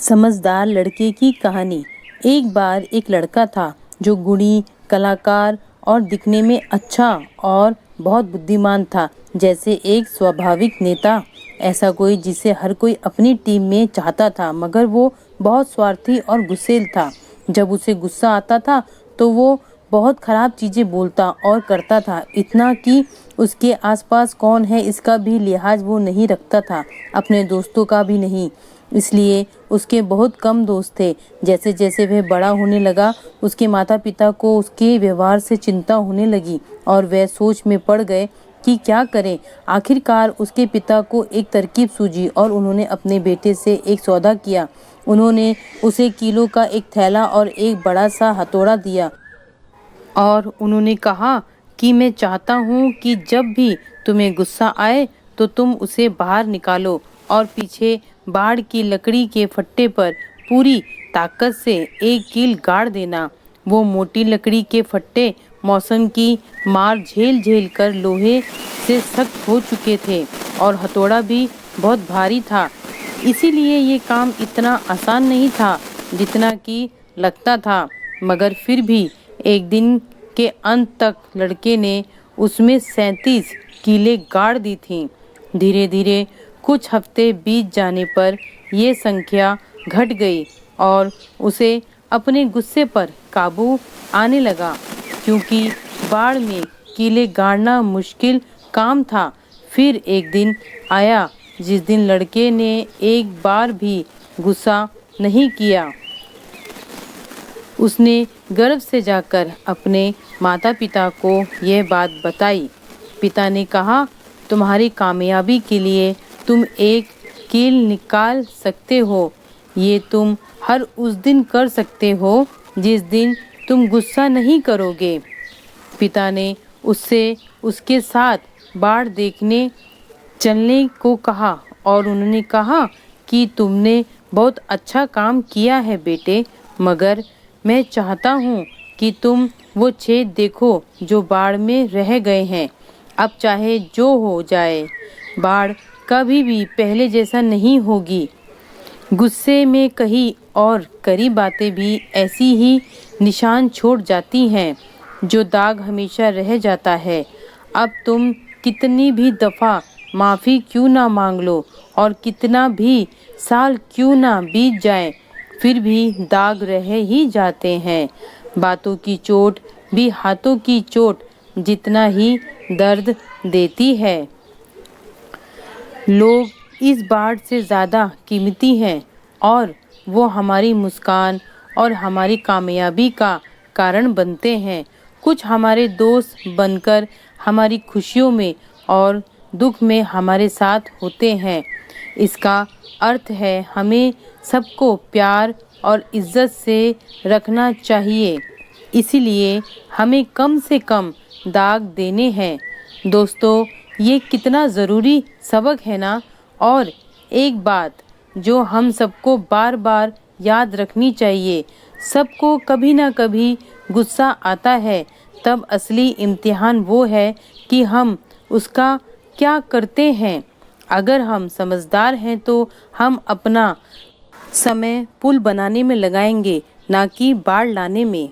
समझदार लड़के की कहानी। एक बार एक लड़का था जो गुणी, कलाकार और दिखने में अच्छा और बहुत बुद्धिमान था। जैसे एक स्वाभाविक नेता, ऐसा कोई जिसे हर कोई अपनी टीम में चाहता था, मगर वो बहुत स्वार्थी और गुस्सैल था। जब उसे गुस्सा आता था तो वो बहुत खराब चीज़ें बोलता और करता था, इतना कि उसके आसपास कौन है इसका भी लिहाज वो नहीं रखता था, अपने दोस्तों का भी नहीं। इसलिए उसके बहुत कम दोस्त थे। जैसे जैसे वह बड़ा होने लगा, उसके माता पिता को उसके व्यवहार से चिंता होने लगी और वह सोच में पड़ गए कि क्या करें। आखिरकार उसके पिता को एक तरकीब सूझी और उन्होंने अपने बेटे से एक सौदा किया। उन्होंने उसे किलो का एक थैला और एक बड़ा सा हथौड़ा दिया और उन्होंने कहा कि मैं चाहता हूँ कि जब भी तुम्हें गुस्सा आए तो तुम उसे बाहर निकालो और पीछे बाड़ की लकड़ी के फट्टे पर पूरी ताकत से एक कील गाड़ देना। वो मोटी लकड़ी के फट्टे मौसम की मार झेल झेल कर लोहे से सख्त हो चुके थे और हथौड़ा भी बहुत भारी था। इसीलिए ये काम इतना आसान नहीं था जितना कि लगता था, मगर फिर भी एक दिन के अंत तक लड़के ने उसमें 37 कीलें गाड़ दी थीं। धीरे धीरे कुछ हफ्ते बीत जाने पर यह संख्या घट गई और उसे अपने गुस्से पर काबू आने लगा, क्योंकि बाढ़ में कीलें गाड़ना मुश्किल काम था। फिर एक दिन आया जिस दिन लड़के ने एक बार भी गुस्सा नहीं किया। उसने गर्व से जाकर अपने माता पिता को यह बात बताई। पिता ने कहा, तुम्हारी कामयाबी के लिए तुम एक कील निकाल सकते हो। ये तुम हर उस दिन कर सकते हो जिस दिन तुम गुस्सा नहीं करोगे। पिता ने उससे उसके साथ बाढ़ देखने चलने को कहा और उन्होंने कहा कि तुमने बहुत अच्छा काम किया है बेटे, मगर मैं चाहता हूँ कि तुम वो छेद देखो जो बाढ़ में रह गए हैं। अब चाहे जो हो जाए, बाढ़ कभी भी पहले जैसा नहीं होगी। गुस्से में कही और करी बातें भी ऐसी ही निशान छोड़ जाती हैं, जो दाग हमेशा रह जाता है। अब तुम कितनी भी दफ़ा माफ़ी क्यों ना मांग लो और कितना भी साल क्यों ना बीत जाए, फिर भी दाग रह ही जाते हैं। बातों की चोट भी हाथों की चोट जितना ही दर्द देती है। लोग इस बाढ़ से ज़्यादा कीमती हैं और वो हमारी मुस्कान और हमारी कामयाबी का कारण बनते हैं। कुछ हमारे दोस्त बनकर हमारी खुशियों में और दुख में हमारे साथ होते हैं। इसका अर्थ है हमें सबको प्यार और इज्जत से रखना चाहिए। इसीलिए हमें कम से कम दाग देने हैं। दोस्तों, ये कितना ज़रूरी सबक है ना। और एक बात जो हम सबको बार बार याद रखनी चाहिए, सबको कभी ना कभी गुस्सा आता है। तब असली इम्तिहान वो है कि हम उसका क्या करते हैं। अगर हम समझदार हैं तो हम अपना समय पुल बनाने में लगाएंगे, ना कि बाढ़ लाने में।